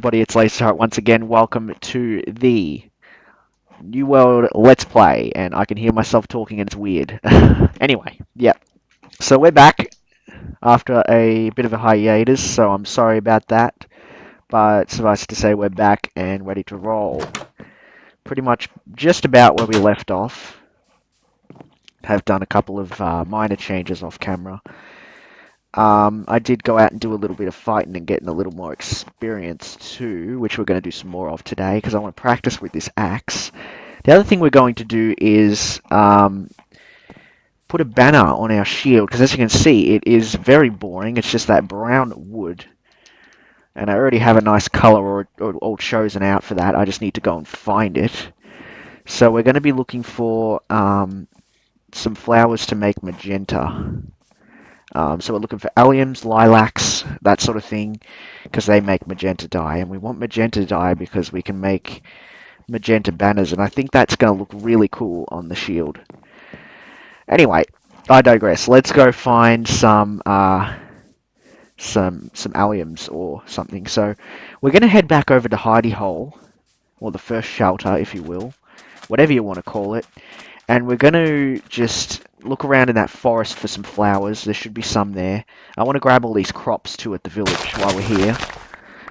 everybody, it's Lazer Turret once again. Welcome to the New World Let's Play, and I can hear myself talking and it's weird. Anyway, yeah. So we're back after a bit of a hiatus, so I'm sorry about that. But suffice to say, we're back and ready to roll. Pretty much just about where we left off. Have done a couple of minor changes off camera. I did go out and do a little bit of fighting and getting a little more experience too, which we're going to do some more of today because I want to practice with this axe. The other thing we're going to do is put a banner on our shield because as you can see it is very boring. It's just that brown wood and I already have a nice color or all chosen out for that. I just need to go and find it. So we're going to be looking for some flowers to make magenta. So we're looking for alliums, lilacs, that sort of thing, because they make magenta dye. And we want magenta dye because we can make magenta banners, and I think that's going to look really cool on the shield. Anyway, I digress. Let's go find some alliums or something. So we're going to head back over to Hidey Hole, or the first shelter, if you will, whatever you want to call it. And we're going to just look around in that forest for some flowers. There should be some there. I want to grab all these crops too at the village while we're here,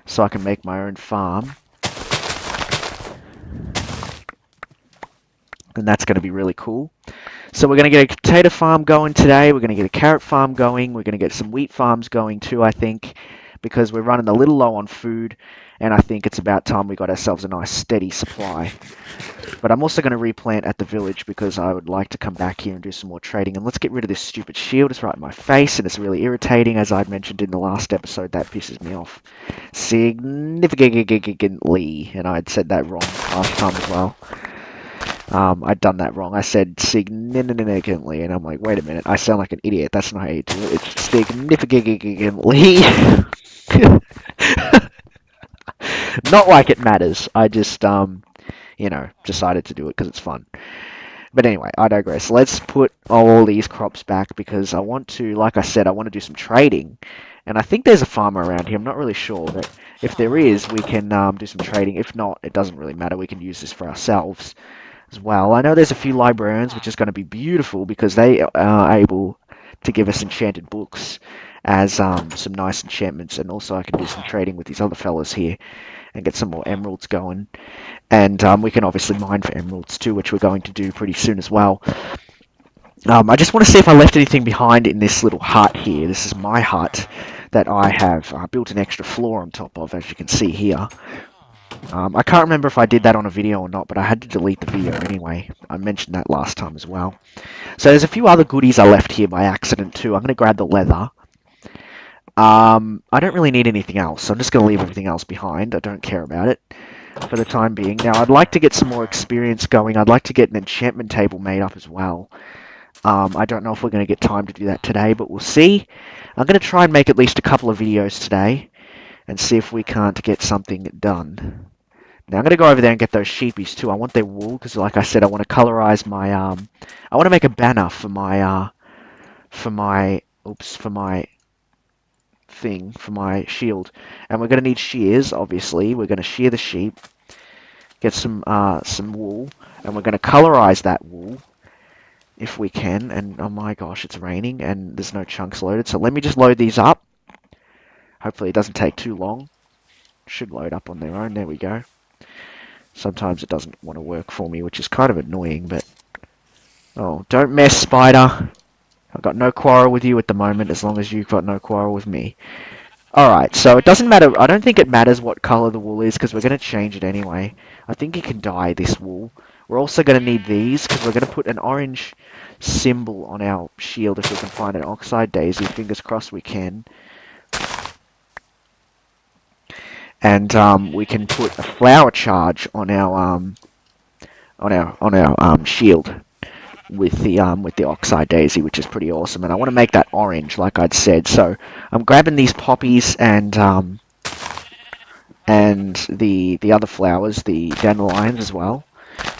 so I can make my own farm. And that's going to be really cool. So we're going to get a potato farm going today. We're going to get a carrot farm going. We're going to get some wheat farms going too, I think, because we're running a little low on food. And I think it's about time we got ourselves a nice steady supply. But I'm also going to replant at the village because I would like to come back here and do some more trading. And let's get rid of this stupid shield. It's right in my face and it's really irritating. As I'd mentioned in the last episode, that pisses me off significantly. And I'd said that wrong last time as well. I'd done that wrong. I said significantly, and I'm like, wait a minute, I sound like an idiot. That's not how you do it. It's significantly. Not like it matters. I just, you know, decided to do it because it's fun. But anyway, I digress. Let's put all these crops back because I want to, like I said, I want to do some trading. And I think there's a farmer around here. I'm not really sure, but if there is, we can do some trading. If not, it doesn't really matter. We can use this for ourselves as well. I know there's a few librarians, which is going to be beautiful because they are able to give us enchanted books as some nice enchantments. And also I can do some trading with these other fellas here and get some more emeralds going. And we can obviously mine for emeralds too, which we're going to do pretty soon as well. I just want to see if I left anything behind in this little hut here. This is my hut that I have built an extra floor on top of, as you can see here. I can't remember if I did that on a video or not, but I had to delete the video anyway. I mentioned that last time as well. So there's a few other goodies I left here by accident too. I'm going to grab the leather. I don't really need anything else, so I'm just going to leave everything else behind. I don't care about it for the time being. Now, I'd like to get some more experience going. I'd like to get an enchantment table made up as well. I don't know if we're going to get time to do that today, but we'll see. I'm going to try and make at least a couple of videos today and see if we can't get something done. Now I'm going to go over there and get those sheepies too. I want their wool because, like I said, I want to colorize my I want to make a banner for my shield. And we're going to need shears. Obviously, we're going to shear the sheep, get some wool, and we're going to colorize that wool if we can. And oh my gosh, it's raining and there's no chunks loaded. So let me just load these up. Hopefully it doesn't take too long. Should load up on their own. There we go. Sometimes it doesn't want to work for me, which is kind of annoying, but... Oh, don't mess, spider. I've got no quarrel with you at the moment, as long as you've got no quarrel with me. Alright, so it doesn't matter. I don't think it matters what color the wool is, because we're going to change it anyway. I think you can dye this wool. We're also going to need these, because we're going to put an orange symbol on our shield if we can find an oxide daisy. Fingers crossed we can. And we can put a flower charge on our shield with the oxide daisy, which is pretty awesome. And I want to make that orange, like I'd said. So I'm grabbing these poppies and the other flowers, the dandelions as well,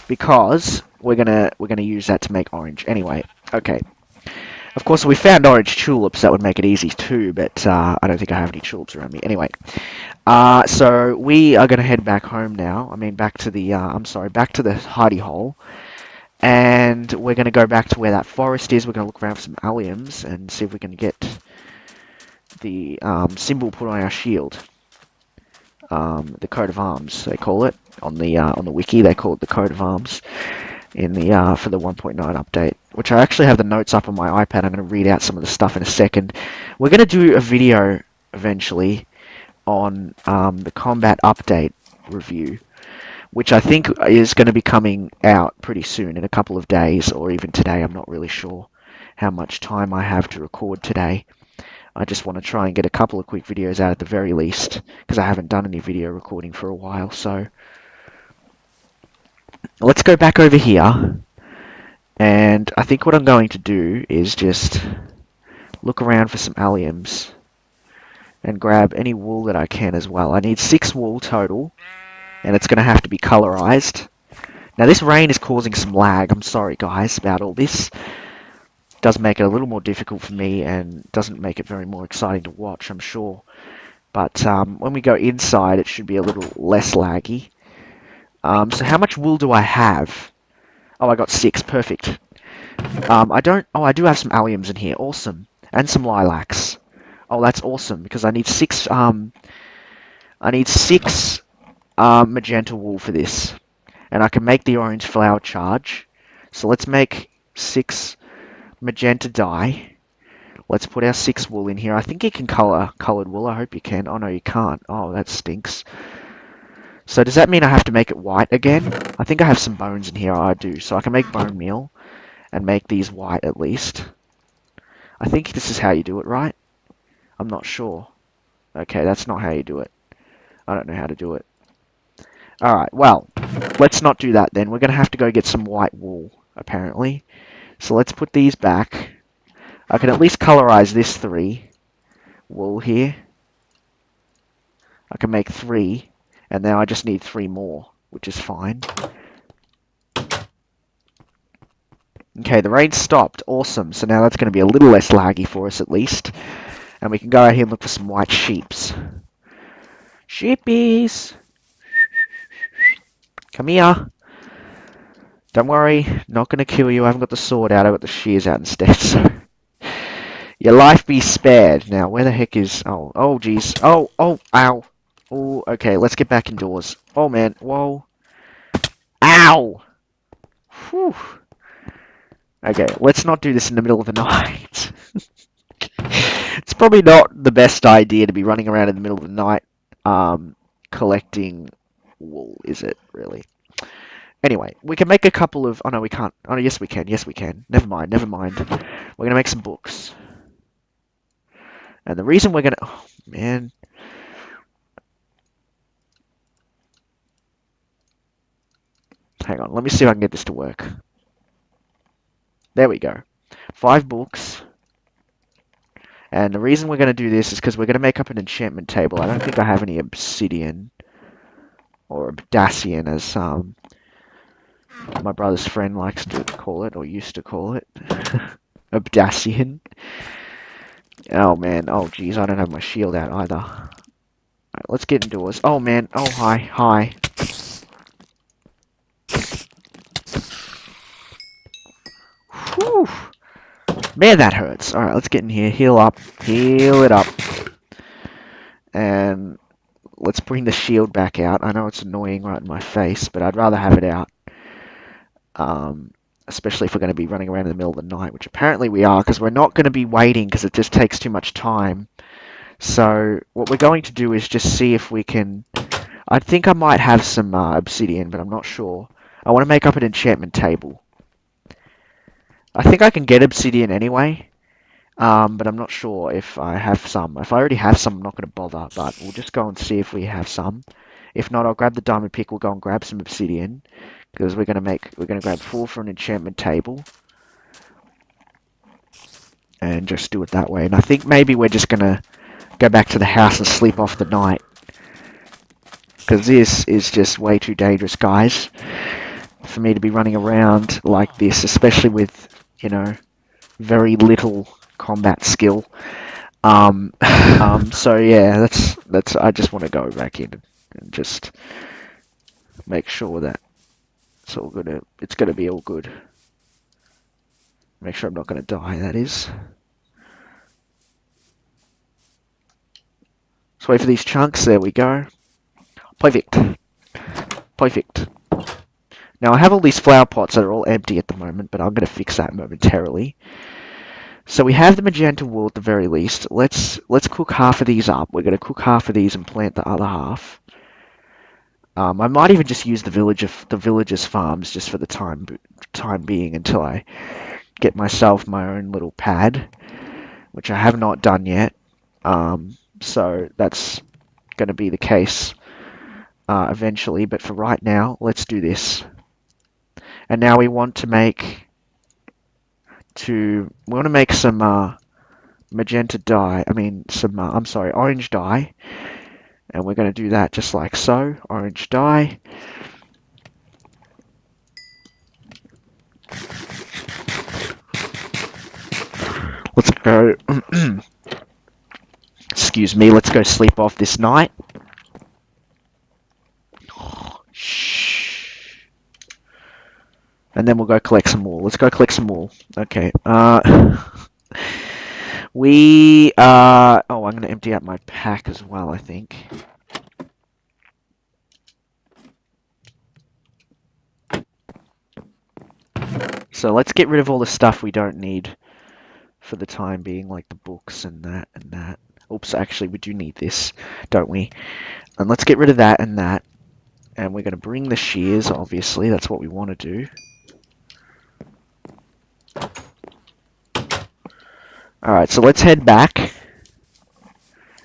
because we're gonna use that to make orange. Anyway, okay. Of course, we found orange tulips. That would make it easy too, but I don't think I have any tulips around me. Anyway, so we are going to head back home now. I mean, back to the, I'm sorry, back to the hidey hole. And we're going to go back to where that forest is. We're going to look around for some alliums and see if we can get the symbol put on our shield. The coat of arms, they call it. On the wiki, they call it the coat of arms in the for the 1.9 update, which I actually have the notes up on my iPad. I'm going to read out some of the stuff in a second. We're going to do a video eventually on the combat update review, which I think is going to be coming out pretty soon, in a couple of days, or even today. I'm not really sure how much time I have to record today. I just want to try and get a couple of quick videos out at the very least, because I haven't done any video recording for a while. So let's go back over here, and I think what I'm going to do is just look around for some alliums and grab any wool that I can as well. I need 6 wool total, and it's going to have to be colorized. Now this rain is causing some lag. I'm sorry guys about all this. It does make it a little more difficult for me and doesn't make it very more exciting to watch, I'm sure. But when we go inside, it should be a little less laggy. So how much wool do I have? Oh, I got 6. Perfect. I do have some alliums in here. Awesome. And some lilacs. Oh, that's awesome, because I need 6 magenta wool for this. And I can make the orange flower charge. So let's make 6 magenta dye. Let's put our 6 wool in here. I think you can color colored wool. I hope you can. Oh no, you can't. Oh, that stinks. So does that mean I have to make it white again? I think I have some bones in here. I do. So I can make bone meal and make these white at least. I think this is how you do it, right? I'm not sure. Okay, that's not how you do it. I don't know how to do it. Alright, well, let's not do that then. We're going to have to go get some white wool, apparently. So let's put these back. I can at least colorize this 3 wool here. I can make 3, and now I just need 3 more, which is fine. Okay, the rain stopped. Awesome. So now that's going to be a little less laggy for us at least. And we can go out here and look for some white sheeps. Sheepies! Come here. Don't worry, not going to kill you. I haven't got the sword out. I've got the shears out instead. So your life be spared. Now, where the heck is... Oh, jeez. Oh, ow. Oh, okay, let's get back indoors. Oh, man. Whoa. Ow! Whew. Okay, let's not do this in the middle of the night. It's probably not the best idea to be running around in the middle of the night collecting wool, is it, really? Anyway, we can make a couple of... Oh, no, we can't. Oh, no, yes, we can. Yes, we can. Never mind. We're going to make some books. And the reason we're going to... Oh, man. Hang on. Let me see if I can get this to work. There we go. 5 books. And the reason we're going to do this is because we're going to make up an enchantment table. I don't think I have any obsidian. Or obdacian, as my brother's friend likes to call it, or used to call it. Obdacian. Oh man, oh geez, I don't have my shield out either. Alright, let's get indoors. Oh man, oh hi. Whew. Man, that hurts. Alright, let's get in here, heal it up. And let's bring the shield back out. I know it's annoying right in my face, but I'd rather have it out. Especially if we're going to be running around in the middle of the night, which apparently we are, because we're not going to be waiting, because it just takes too much time. So what we're going to do is just see if we can... I think I might have some obsidian, but I'm not sure. I want to make up an enchantment table. I think I can get obsidian anyway, but I'm not sure if I have some. If I already have some, I'm not going to bother, but we'll just go and see if we have some. If not, I'll grab the diamond pick, we'll go and grab some obsidian. Because we're gonna grab 4 for an enchantment table, and just do it that way. And I think maybe we're just gonna go back to the house and sleep off the night, because this is just way too dangerous, guys, for me to be running around like this, especially with, you know, very little combat skill. So yeah, that's. I just want to go back in and just make sure that it's gonna be all good. Make sure I'm not gonna die. That is. Let's wait for these chunks. There we go. Perfect. Perfect. Now I have all these flower pots that are all empty at the moment, but I'm gonna fix that momentarily. So we have the magenta wool at the very least. Let's cook half of these up. We're gonna cook half of these and plant the other half. I might even just use the villagers' farms just for the time being until I get myself my own little pad, which I have not done yet. So that's going to be the case eventually. But for right now, let's do this. And now we want to make some magenta dye. I mean, I'm sorry, orange dye. And we're going to do that just like so. Orange dye. Let's go. Excuse me. Let's go sleep off this night. Shh. And then we'll go collect some wool. Let's go collect some wool. Okay. Oh, I'm going to empty out my pack as well, I think. So let's get rid of all the stuff we don't need for the time being, like the books and that and that. Oops, actually, we do need this, don't we? And let's get rid of that and that. And we're going to bring the shears, obviously. That's what we want to do. Alright, so let's head back.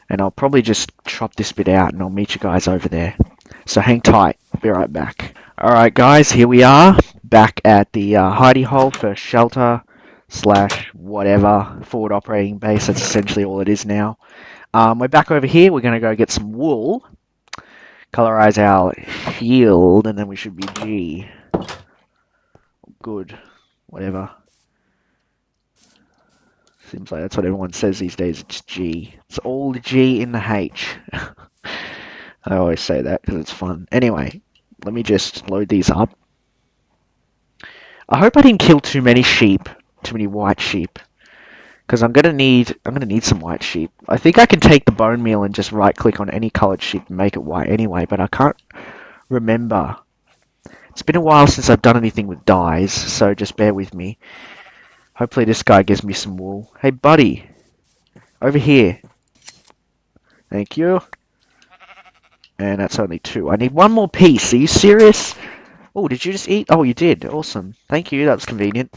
And I'll probably just chop this bit out and I'll meet you guys over there. So hang tight. I'll be right back. Alright guys, here we are. Back at the hidey hole for shelter / whatever. Forward operating base. That's essentially all it is now. We're back over here. We're going to go get some wool. Colorize our shield. And then we should be G. Good. Whatever. Seems like that's what everyone says these days. It's G. It's all the G in the H. I always say that because it's fun. Anyway, let me just load these up. I hope I didn't kill too many sheep, too many white sheep, because I'm gonna need some white sheep. I think I can take the bone meal and just right-click on any colored sheep and make it white anyway, but I can't remember. It's been a while since I've done anything with dyes, so just bear with me. Hopefully this guy gives me some wool. Hey, buddy. Over here. Thank you. And that's only 2. I need 1 more piece. Are you serious? Oh, did you just eat? Oh, you did. Awesome. Thank you. That was convenient.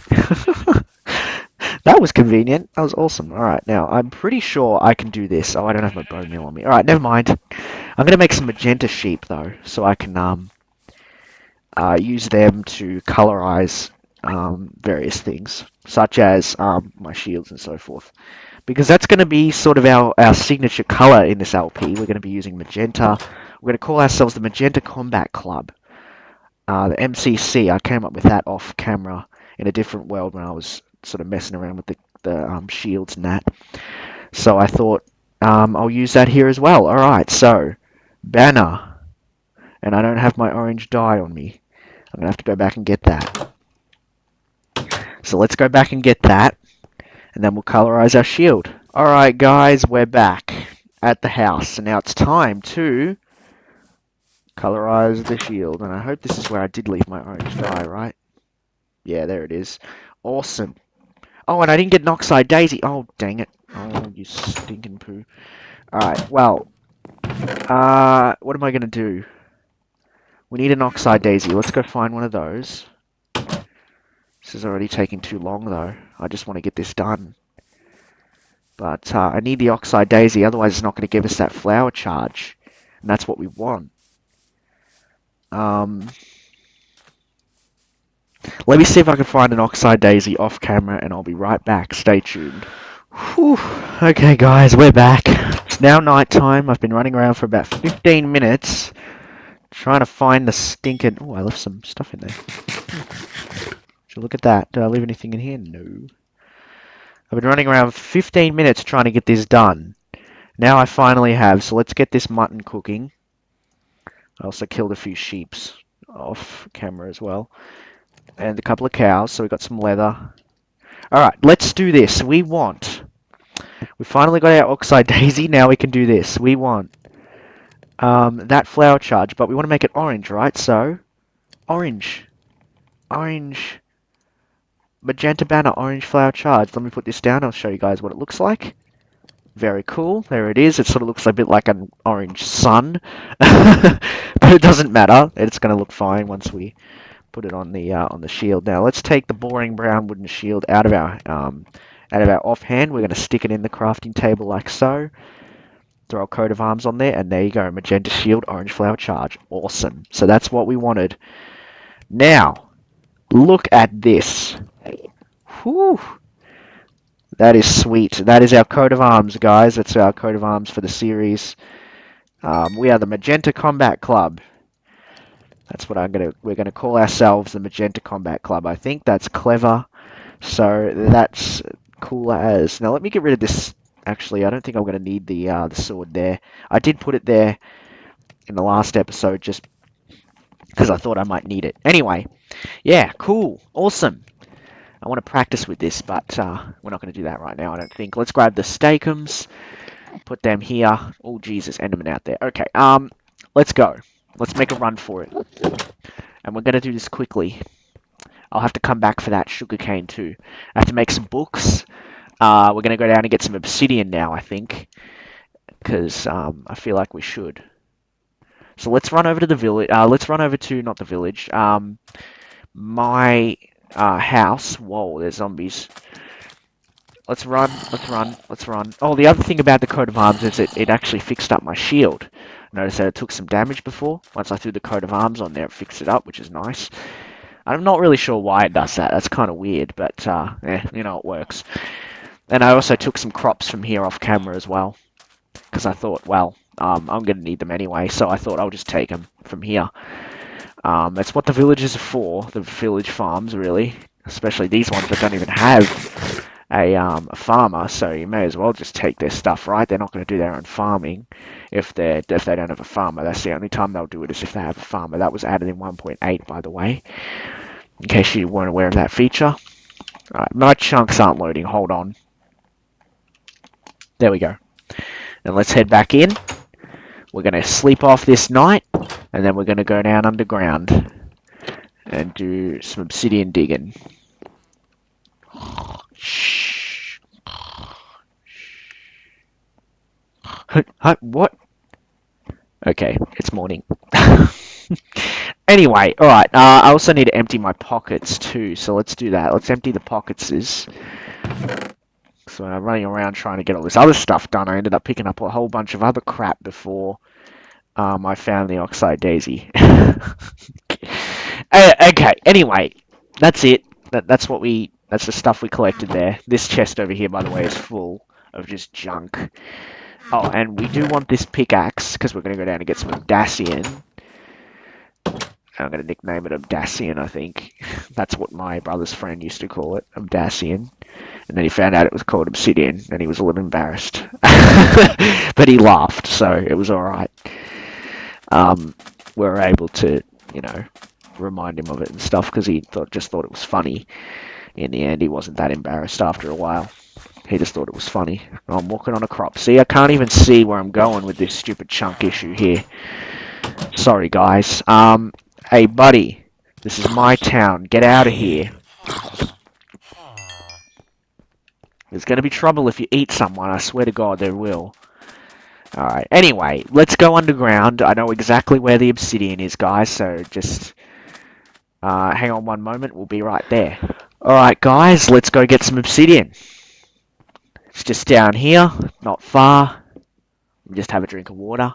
That was convenient. That was awesome. Alright, now, I'm pretty sure I can do this. Oh, I don't have my bone meal on me. Alright, never mind. I'm going to make some magenta sheep, though, so I can use them to colorize various things, such as my shields and so forth. Because that's going to be sort of our signature color in this LP. We're going to be using magenta. We're going to call ourselves the Magenta Combat Club. The MCC, I came up with that off camera in a different world when I was sort of messing around with the shields and that. So I thought I'll use that here as well. Alright, so banner. And I don't have my orange dye on me. I'm going to have to go back and get that. So let's go back and get that, and then we'll colorize our shield. Alright guys, we're back at the house, and now it's time to colorize the shield. And I hope this is where I did leave my orange dye, right? Yeah, there it is. Awesome. Oh, and I didn't get an oxide daisy. Oh, dang it. Oh, you stinking poo. Alright, well, what am I going to do? We need an oxide daisy. Let's go find one of those. This is already taking too long, though. I just want to get this done. But I need the oxide daisy, otherwise it's not going to give us that flower charge. And that's what we want. Let me see if I can find an oxide daisy off camera, and I'll be right back. Stay tuned. Whew. Okay, guys, we're back. It's now night time. I've been running around for about 15 minutes trying to find the stinking... Oh, I left some stuff in there. So look at that. Did I leave anything in here? No. I've been running around 15 minutes trying to get this done. Now I finally have, so let's get this mutton cooking. I also killed a few sheeps off camera as well. And a couple of cows, so we got some leather. Alright, let's do this. We finally got our oxide daisy, now we can do this. We want that flower charge, but we want to make it orange, right? So, orange. Orange. Magenta banner, orange flower charge. Let me put this down, I'll show you guys what it looks like. Very cool. There it is. It sort of looks a bit like an orange sun. But it doesn't matter. It's going to look fine once we put it on the shield. Now let's take the boring brown wooden shield out of our offhand. We're going to stick it in the crafting table like so. Throw a coat of arms on there, and there you go. Magenta shield, orange flower charge. Awesome. So that's what we wanted. Now, look at this. Whew. That is sweet. That is our coat of arms, guys. That's our coat of arms for the series. We are the Magenta Combat Club. That's what we're gonna call ourselves, the Magenta Combat Club. I think that's clever. So that's cool as. Now let me get rid of this. Actually, I don't think I'm gonna need the sword there. I did put it there in the last episode just because I thought I might need it. Anyway, yeah, cool, awesome. I want to practice with this, but we're not going to do that right now, I don't think. Let's grab the steakums, put them here. Oh, Jesus, Enderman out there. Okay, let's go. Let's make a run for it. And we're going to do this quickly. I'll have to come back for that sugarcane too. I have to make some books. We're going to go down and get some obsidian now, I think. Because I feel like we should. So let's run over to the village. Let's run over to, not the village, my house. Whoa, there's zombies. Let's run, let's run, let's run. Oh, the other thing about the coat of arms is it actually fixed up my shield. Notice that it took some damage before. Once I threw the coat of arms on there, it fixed it up, which is nice. I'm not really sure why it does that. That's kind of weird, but you know, it works. And I also took some crops from here off camera as well. Because I thought, well, I'm going to need them anyway, so I thought I'll just take them from here. That's what the villages are for, the village farms, really. Especially these ones that don't even have a farmer, so you may as well just take their stuff, right? They're not going to do their own farming if they don't have a farmer. That's the only time they'll do it is if they have a farmer. That was added in 1.8, by the way, in case you weren't aware of that feature. Alright, my chunks aren't loading. Hold on. There we go. And let's head back in. We're going to sleep off this night, and then we're going to go down underground and do some obsidian digging. Shh. What? Okay, it's morning. Anyway, alright, I also need to empty my pockets too, so let's do that. Let's empty the pocketses. So I'm running around trying to get all this other stuff done. I ended up picking up a whole bunch of other crap before I found the oxide daisy. Okay, anyway, that's it. That's the stuff we collected there. This chest over here, by the way, is full of just junk. Oh, and we do want this pickaxe, because we're going to go down and get some Obdacian. I'm going to nickname it Obdacian, I think. That's what my brother's friend used to call it, Obdacian. And then he found out it was called Obsidian, and he was a little embarrassed. But he laughed, so it was alright. We were able to, you know, remind him of it and stuff, because he just thought it was funny. In the end, he wasn't that embarrassed after a while. He just thought it was funny. I'm walking on a crop. See, I can't even see where I'm going with this stupid chunk issue here. Sorry, guys. Hey, buddy. This is my town. Get out of here. There's going to be trouble if you eat someone. I swear to God, there will. Alright, anyway, let's go underground. I know exactly where the obsidian is, guys, so just hang on one moment. We'll be right there. Alright, guys, let's go get some obsidian. It's just down here, not far. Just have a drink of water.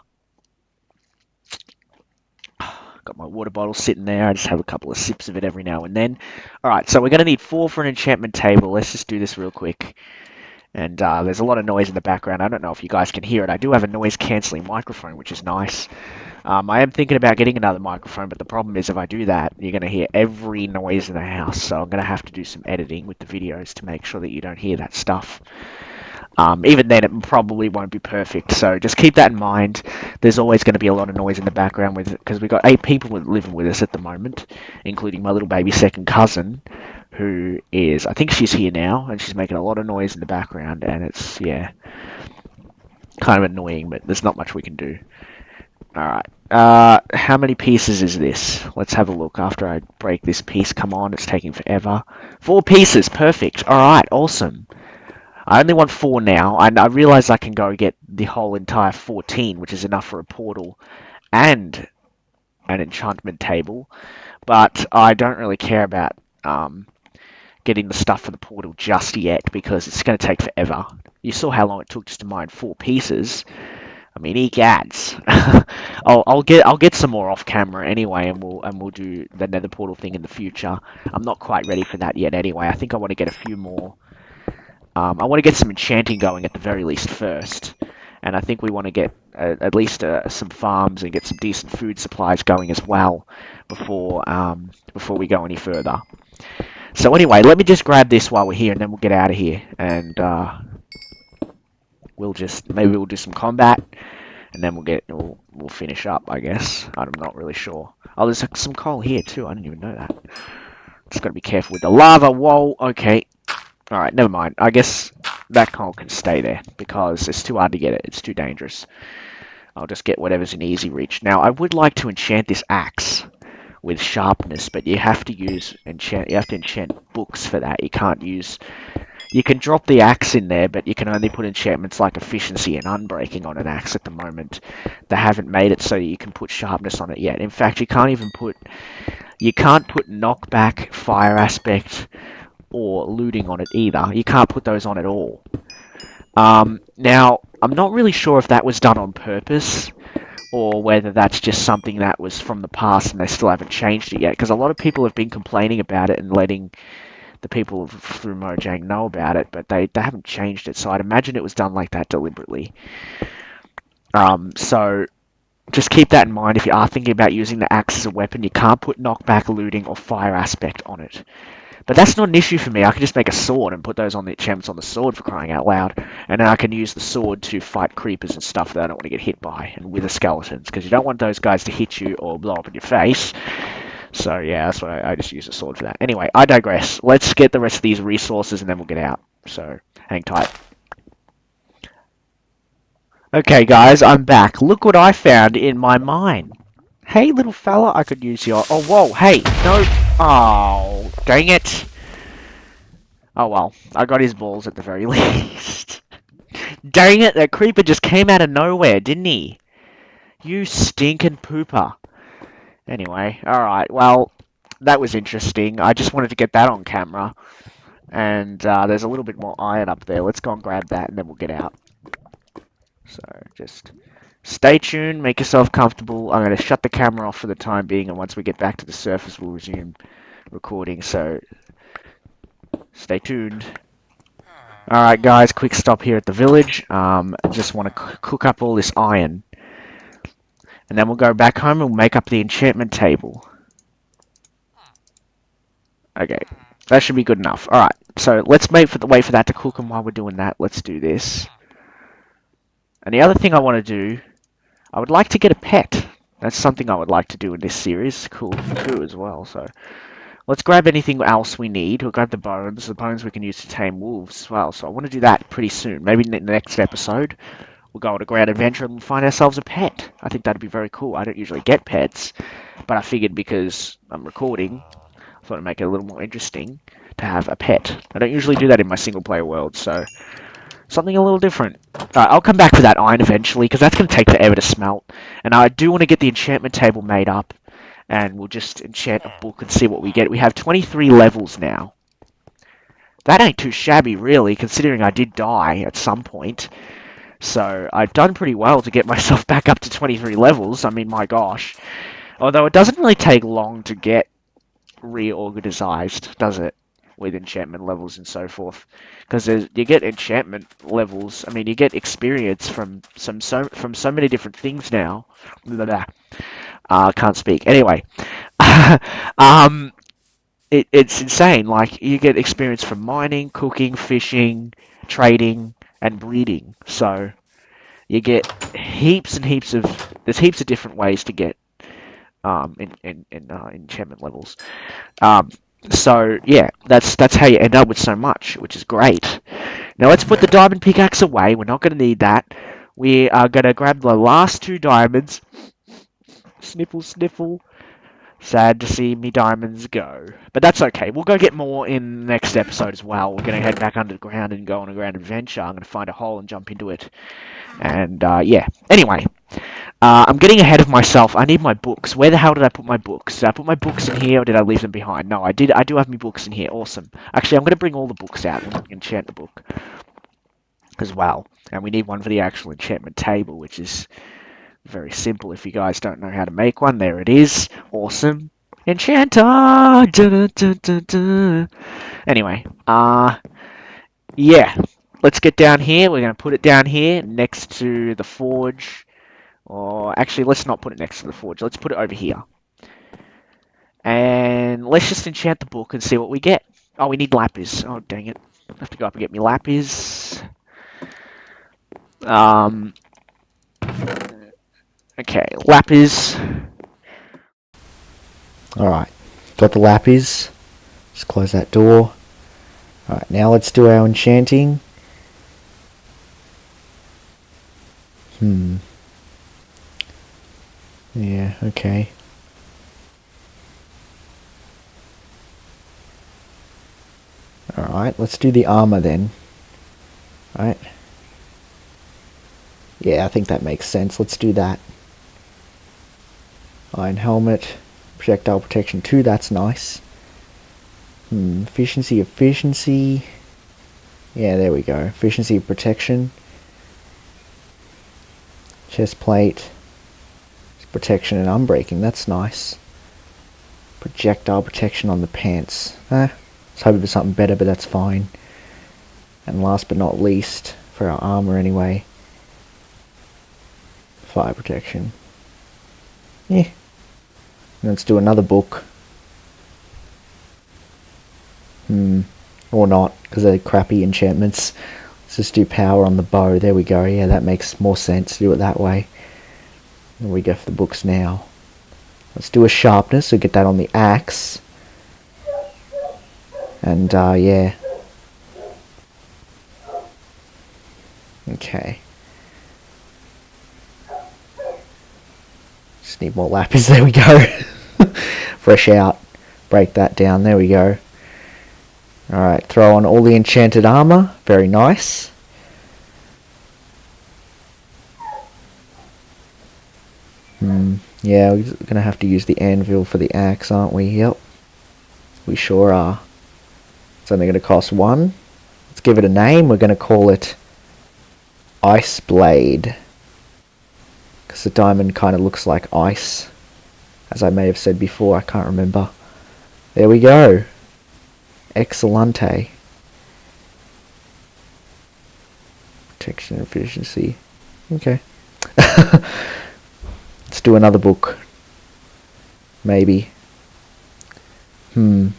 Got my water bottle sitting there. I just have a couple of sips of it every now and then. Alright, so we're going to need 4 for an enchantment table. Let's just do this real quick. And there's a lot of noise in the background. I don't know if you guys can hear it. I do have a noise-cancelling microphone, which is nice. I am thinking about getting another microphone, but the problem is if I do that, you're going to hear every noise in the house. So I'm going to have to do some editing with the videos to make sure that you don't hear that stuff. Even then, it probably won't be perfect. So just keep that in mind. There's always going to be a lot of noise in the background because we've got 8 people living with us at the moment, including my little baby second cousin, who is, I think she's here now, and she's making a lot of noise in the background, and it's, yeah, kind of annoying, but there's not much we can do. Alright, how many pieces is this? Let's have a look after I break this piece. Come on, it's taking forever. 4 pieces, perfect. Alright, awesome. I only want 4 now, and I realize I can go get the whole entire 14, which is enough for a portal and an enchantment table, but I don't really care about getting the stuff for the portal just yet, because it's going to take forever. You saw how long it took just to mine 4 pieces. I mean, egads. I'll get some more off camera anyway, and we'll do the nether portal thing in the future. I'm not quite ready for that yet anyway. I think I want to get a few more. I want to get some enchanting going at the very least first, and I think we want to get at least some farms and get some decent food supplies going as well before we go any further. So anyway, let me just grab this while we're here, and then we'll get out of here, and maybe we'll do some combat, and then we'll finish up, I guess. I'm not really sure. Oh, there's some coal here too. I didn't even know that. Just got to be careful with the lava. Whoa. Okay. All right. Never mind. I guess that coal can stay there because it's too hard to get it. It's too dangerous. I'll just get whatever's in easy reach. Now, I would like to enchant this axe with sharpness, but you have to enchant books for that. You can drop the axe in there, but you can only put enchantments like efficiency and unbreaking on an axe at the moment. They haven't made it so that you can put sharpness on it yet. In fact, you can't put knockback, fire aspect, or looting on it either. You can't put those on at all. Now, I'm not really sure if that was done on purpose, or whether that's just something that was from the past and they still haven't changed it yet, because a lot of people have been complaining about it and letting the people through Mojang know about it, but they haven't changed it, so I'd imagine it was done like that deliberately. So just keep that in mind. If you are thinking about using the axe as a weapon, you can't put knockback, looting, or fire aspect on it. But that's not an issue for me. I can just make a sword and put those on the enchantments on the sword, for crying out loud. And then I can use the sword to fight creepers and stuff that I don't want to get hit by, and wither skeletons, because you don't want those guys to hit you or blow up in your face. So yeah, that's why I just use the sword for that. Anyway, I digress. Let's get the rest of these resources and then we'll get out. So, hang tight. Okay guys, I'm back. Look what I found in my mine. Hey little fella, I could use your... Oh, whoa, hey, no... Oh, dang it. Oh well, I got his balls at the very least. Dang it, that creeper just came out of nowhere, didn't he? You stinking pooper. Anyway, alright, well, that was interesting. I just wanted to get that on camera. And there's a little bit more iron up there. Let's go and grab that and then we'll get out. So, just stay tuned, make yourself comfortable. I'm going to shut the camera off for the time being, and once we get back to the surface, we'll resume recording. So, stay tuned. Alright guys, quick stop here at the village. Just want to cook up all this iron. And then we'll go back home and we'll make up the enchantment table. Okay, that should be good enough. Alright, so let's wait for that to cook, and while we're doing that, let's do this. And the other thing I want to do, I would like to get a pet. That's something I would like to do in this series. Cool too as well, so... Let's grab anything else we need. We'll grab the bones. The bones we can use to tame wolves as well. So I want to do that pretty soon. Maybe in the next episode, we'll go on a grand adventure and find ourselves a pet. I think that'd be very cool. I don't usually get pets, but I figured because I'm recording, I thought it'd make it a little more interesting to have a pet. I don't usually do that in my single-player world, so something a little different. Alright, I'll come back for that iron eventually, because that's going to take forever to smelt. And I do want to get the enchantment table made up. And we'll just enchant a book and see what we get. We have 23 levels now. That ain't too shabby, really, considering I did die at some point. So, I've done pretty well to get myself back up to 23 levels. I mean, my gosh. Although it doesn't really take long to get reorganized, does it? with enchantment levels and so forth. Because you get enchantment levels. I mean, you get experience from so many different things now. Blah, blah, blah. Can't speak. Anyway, um, it's insane. Like you get experience from mining, cooking, fishing, trading, and breeding. So you get heaps and heaps of there's heaps of different ways to get enchantment levels. Um, so yeah, that's how you end up with so much, which is great. Now let's put the diamond pickaxe away. We're not going to need that. We are going to grab the last 2 diamonds. Sniffle, sniffle. Sad to see me diamonds go. But that's okay. We'll go get more in the next episode as well. We're going to head back underground and go on a grand adventure. I'm going to find a hole and jump into it. And yeah. Anyway, I'm getting ahead of myself. I need my books. Where the hell did I put my books? Did I put my books in here or did I leave them behind? No, I did. I do have my books in here. Awesome. Actually, I'm going to bring all the books out and enchant the book as well. And we need one for the actual enchantment table, which is very simple. If you guys don't know how to make one, there it is. Awesome. Enchanter! Dun, dun, dun, dun. Anyway, yeah. Let's get down here. We're going to put it down here next to the forge. Or actually, let's not put it next to the forge. Let's put it over here. And let's just enchant the book and see what we get. Oh, we need lapis. Oh, dang it. I have to go up and get me lapis. Okay, lapis. Alright, got the lapis. Just close that door. Alright, now let's do our enchanting. Yeah, okay. Alright, let's do the armor then. Alright. Yeah, I think that makes sense. Let's do that. Iron helmet. Projectile protection 2, that's nice. Efficiency. Yeah, there we go. Efficiency of protection. Chest plate. Protection and unbreaking, that's nice. Projectile protection on the pants. I was hoping for something better, but that's fine. And last but not least, for our armor anyway, fire protection. Yeah. Let's do another book. Or not, because they're crappy enchantments. Let's just do power on the bow. There we go. Yeah, that makes more sense. Do it that way. And we go for the books now. Let's do a sharpness, so get that on the axe. And, yeah. Okay. Just need more lapis, there we go. Fresh out. Break that down, there we go. Alright, throw on all the enchanted armor. Very nice. Yeah, we're going to have to use the anvil for the axe, aren't we? Yep. We sure are. It's only going to cost 1. Let's give it a name. We're going to call it Ice Blade. Because the diamond kind of looks like ice. As I may have said before, I can't remember. There we go. Excellente. Protection and efficiency. Okay. Let's do another book. Maybe. Yeah,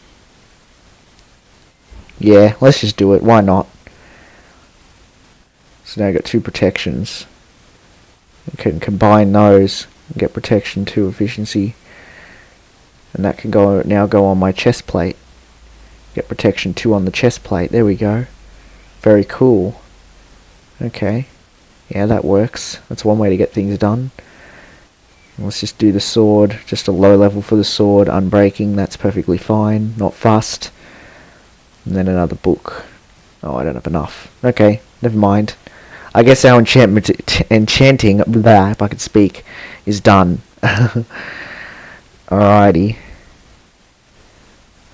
let's just do it. Why not? So now I've got 2 protections. I can combine those and get protection 2 efficiency. And that can now go on my chest plate. Get protection 2 on the chest plate. There we go. Very cool. Okay. Yeah, that works. That's one way to get things done. Let's just do the sword. Just a low level for the sword. Unbreaking, that's perfectly fine. Not fussed. And then another book. Oh, I don't have enough. Okay, never mind. I guess our enchanting, blah, if I could speak, is done. Alrighty.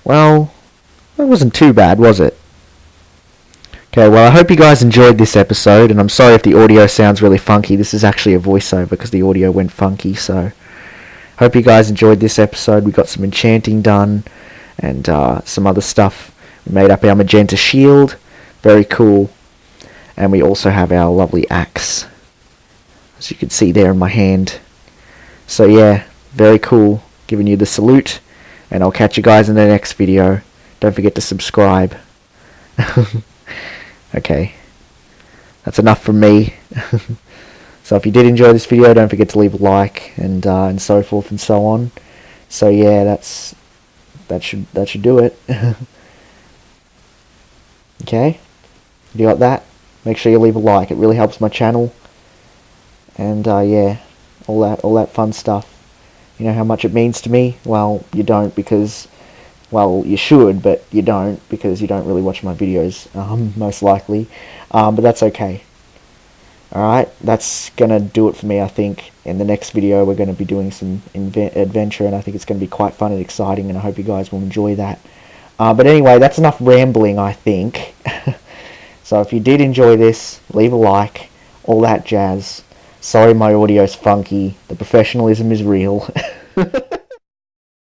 Well, that wasn't too bad, was it? Okay, well, I hope you guys enjoyed this episode, and I'm sorry if the audio sounds really funky. This is actually a voiceover because the audio went funky, so hope you guys enjoyed this episode. We got some enchanting done, and some other stuff Made up our magenta shield. Very cool. And we also have our lovely axe, as you can see there in my hand. So yeah, very cool. Giving you the salute. And I'll catch you guys in the next video. Don't forget to subscribe. Okay. That's enough from me. So if you did enjoy this video, don't forget to leave a like and so forth and so on. So yeah, that should do it. Okay, you got that? Make sure you leave a like. It really helps my channel. And yeah, all that fun stuff. You know how much it means to me? Well, you don't, because, well, you should, but you don't, because you don't really watch my videos, most likely. But that's okay. Alright, that's gonna do it for me, I think. In the next video, we're gonna be doing some adventure, and I think it's gonna be quite fun and exciting, and I hope you guys will enjoy that. But anyway, that's enough rambling, I think. So if you did enjoy this, leave a like, all that jazz. Sorry my audio's funky, the professionalism is real.